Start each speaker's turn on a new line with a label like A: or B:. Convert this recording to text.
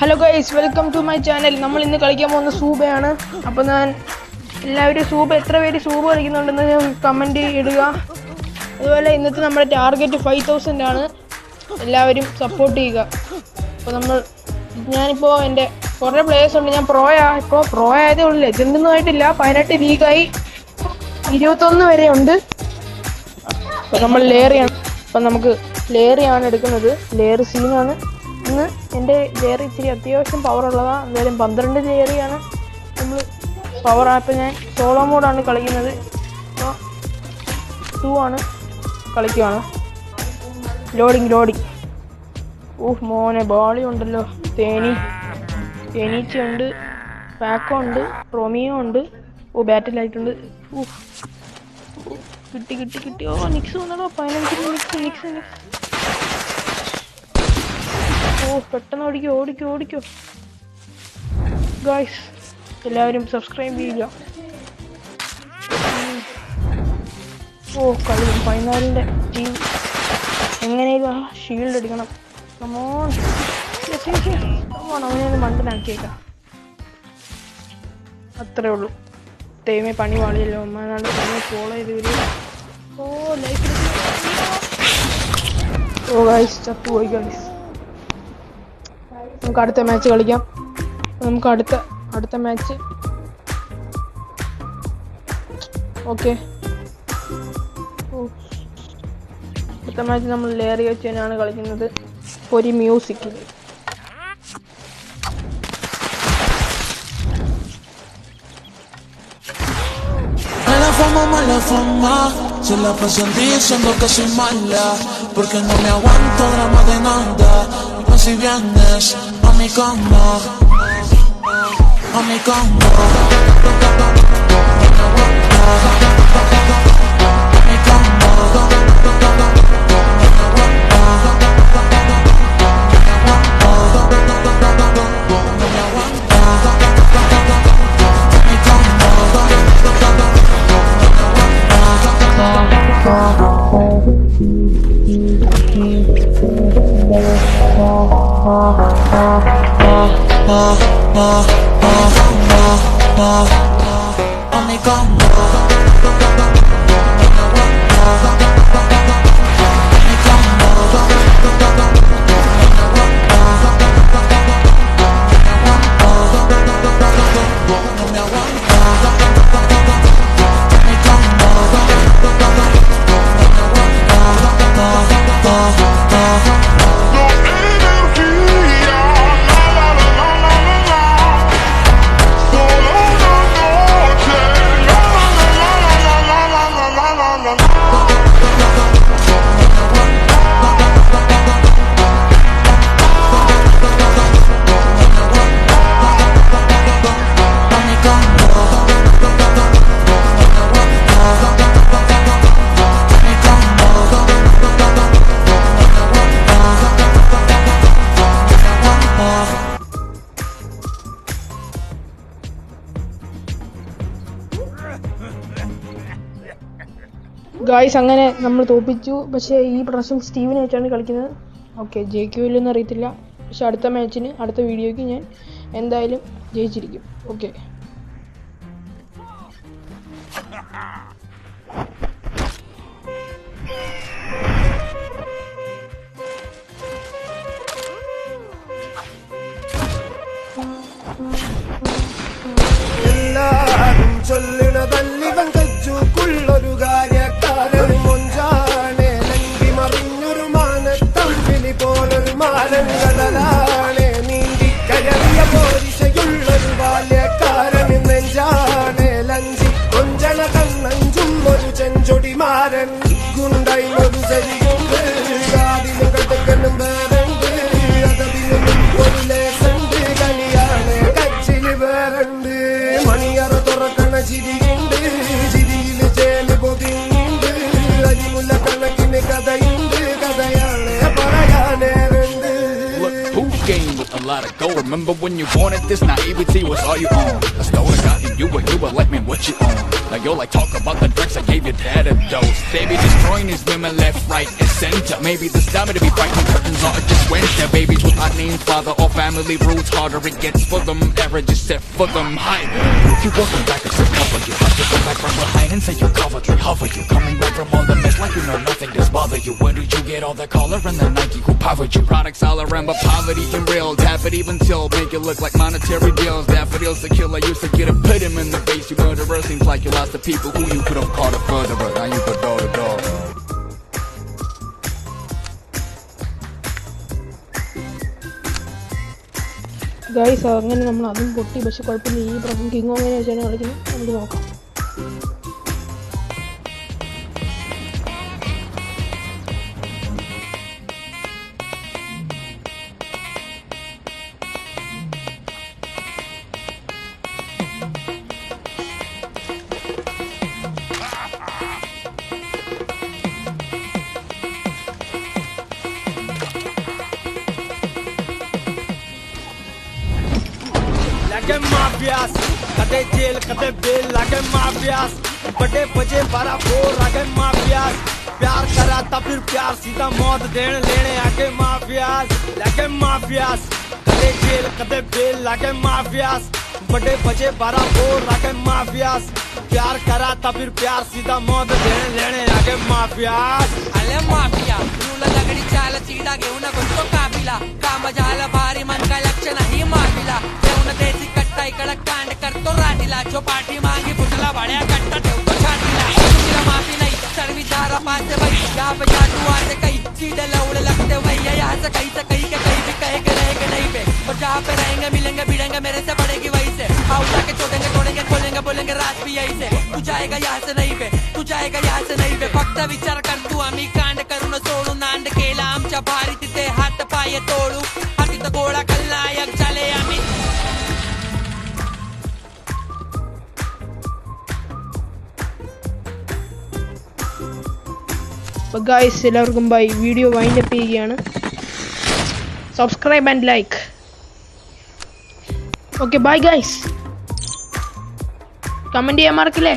A: Hello guys, welcome to my channel. നമ്മൾ ഇന്ന് കളിക്കാൻ പോകുന്ന സൂബയാണ്. അപ്പോൾ ഞാൻ എല്ലാവരും എത്ര പേര് സൂബ കളിക്കുന്നുണ്ടെന്ന് കമൻറ്റ് ഇടുക. അതുപോലെ ഇന്നത്തെ നമ്മുടെ ടാർഗറ്റ് 5000 ആണ്. എല്ലാവരും സപ്പോർട്ട് ചെയ്യുക. അപ്പോൾ ഞാനിപ്പോൾ എൻ്റെ കുറേ പ്ലേയേഴ്സ് ഉണ്ട്. ഞാൻ പ്രോ ആയതേ ഉള്ളൂ, ലെജൻഡൊന്നും ആയിട്ടില്ല. 18 ലീഗായി, 21 വരെ ഉണ്ട്. അപ്പോൾ നമ്മൾ ലേറിയാണ്. അപ്പം നമുക്ക് ലേറിയാണ് എടുക്കുന്നത്. ലേറി സീനാണ്. ഇന്ന് എൻ്റെ ലേറി ഇച്ചിരി അത്യാവശ്യം പവറുള്ളതാണ്. എന്തായാലും 12 ലേറിയാണ് നമ്മൾ പവർ. അപ്പോൾ ഞാൻ സോളോ മോഡാണ് കളിക്കുന്നത്. അപ്പോൾ 2 ആണ് കളിക്കുകയാണ്. ലോഡിങ്. മോനെ ബാളി ഉണ്ടല്ലോ, തേനീച്ചയുണ്ട്, പാക്കോ ഉണ്ട്, റോമിയോ ഉണ്ട്, ബാറ്റിലായിട്ടുണ്ട്. കിട്ടി. നിക്സ് വന്നോ, 15 നിക്സ്. പെട്ടെന്ന് ഓടിക്കോ ഗായ്സ്. എല്ലാവരും സബ്സ്ക്രൈബ് ചെയ്യുക. കളി 14ന്റെ ടീം എങ്ങനെയും ഷീൽഡ് അടിക്കണം. അവനെ മണ്ടനാക്കിയേക്കാം. അത്രേ ഉള്ളൂ. ദൈവമേ, പണി പാളിയല്ലോ. അമ്മനാണ് ഫോളോ ചെയ്ത് വരിക. ഗായ്സ്, ചത്തുപോയി ഗായ്സ്. നമുക്ക് അടുത്ത മാച്ച് കളിക്കാം. നമുക്ക് അടുത്ത മാച്ച്. ഓക്കെ, അടുത്ത മാച്ച് നമ്മൾ ലേറി വെച്ച് തന്നെയാണ് കളിക്കുന്നത്. ഒരു മ്യൂസിക്കിൽ
B: mala fama, se la pasan diciendo que soy mala, porque no me aguanto drama de nada. Y si vienes a mi cama,
A: guys, അങ്ങനെ നമ്മൾ തോപ്പിച്ചു. പക്ഷേ ഈ പ്രാവശ്യം സ്റ്റീവിനെ വെച്ചാണ് കളിക്കുന്നത്. ഓക്കെ, ജയിക്കുമല്ലോന്ന് അറിയത്തില്ല. പക്ഷെ അടുത്ത വീഡിയോയ്ക്ക് ഞാൻ എന്തായാലും ജയിച്ചിരിക്കും. ഓക്കെ,
C: എല്ലാരും ചൊല്ലിടതല്ലിവൻ കച്ചുക്കുള്ളൊരു കാര്യക്കാരൻ മൊഞ്ചാണ്. ലങ്കി മറിഞ്ഞൊരു മാനത്തമ്പിലി പോലൊരു മാരൻ കടലാണ്. നീന്തി കയറിയ പോരിശയുള്ളൊരു ബാല്യക്കാരൻ നെഞ്ചാണ്. ലഞ്ചി കൊഞ്ചണ കണ്ണഞ്ചും ഒരു ചെഞ്ചൊടിമാരൻ. ഗുണ്ടായി ഒരു ശരിയുണ്ട്, കാതിലും കടുക്കനും വേറുണ്ട്. അതതിലും ഒരു ലേസുണ്ട്, കണിയാണ് കച്ചില് വേറുണ്ട്. മണിയറ തുറക്കണ ചിരിയുണ്ട്, ചിരിയില് ചേല
D: lot of gold. Remember when you wanted this, naivety was all you own. I stole a got you were like, man, what you own? Now you're like, talk about the drugs I gave your dad a dose. Baby, destroying these women left, right, and center. Maybe this time to be fighting curtains or just winter. Babies without names, father or family roots, harder it gets for them. Ever just set for them high. You walking back to cover you. Have to come back from behind and say you're covered, hover you. Coming back from all the mess like you know nothing does bother you. Where did you get all the collar and the Nike who powered you? Products all around, but poverty can real. Tap it even till make it look like monetary deals. Daffodils the killer used to get a put him in the face. You murderer, seems like you lost the people who you could have caught a furtherer. Now you go door to door.
A: Guys അങ്ങനെ നമ്മൾ അതും പൊട്ടി. പക്ഷെ കുഴപ്പമില്ല, ഈ പ്രാവശ്യം king ഓങ്ങനെ വെച്ചാണ് കളിക്കുന്നത്. നമുക്ക് നോക്കാം.
E: लागे माफियास कदे जेल कदे बेल लागे माफियास बड़े बजे 12 बोर लागे माफियास प्यार करा था फिर प्यार सीधा मौत देने लेने आके माफियास लागे माफियास कदे जेल कदे बेल लागे माफियास बड़े बजे 12 बोर लागे माफियास प्यार करा था फिर प्यार सीधा मौत देने लेने आके माफियास
F: अले माफिया तुला दगडी चाल चीडा घेऊन बसतो कापिला काम झालं भारी मन काय लक्ष नाही माफिला जेवण देसी कट्टा इकडं कांड करतो राटीला जो पाठी मागे फुटला भाड्या कट्टा ठेवतो छातीला तुला माफी नाही सर्वी झारा पासे बाई यहाँ पे जादू आते कई सीधे लवड़े लगते भैया यहाँ से कहीं के कहीं भी कहे के रहेंगे नहीं पे और जहाँ पे रहेंगे मिलेंगे भिड़ेंगे मेरे से पड़ेगी वही से आओ जाके छोड़ेंगे तोड़ेंगे खोलेंगे बोलेंगे रात भी यही से तू जाएगा यहाँ से नहीं पे तू जाएगा यहाँ से नहीं पे फक्त विचार कर तू आम्ही कांड करून सोडू नांद केला आमच्या भारी तिथे हात पाय तोडू हा तिथं गोळा खलनायक झाले आम्ही.
A: അപ്പോൾ ഗൈസ് എല്ലാവർക്കും ബൈ. വീഡിയോ വൈൻഡ് അപ്പ് ചെയ്യുകയാണ്. Subscribe and like. Okay bye guys. Comment ചെയ്യാൻ മറക്കില്ലേ?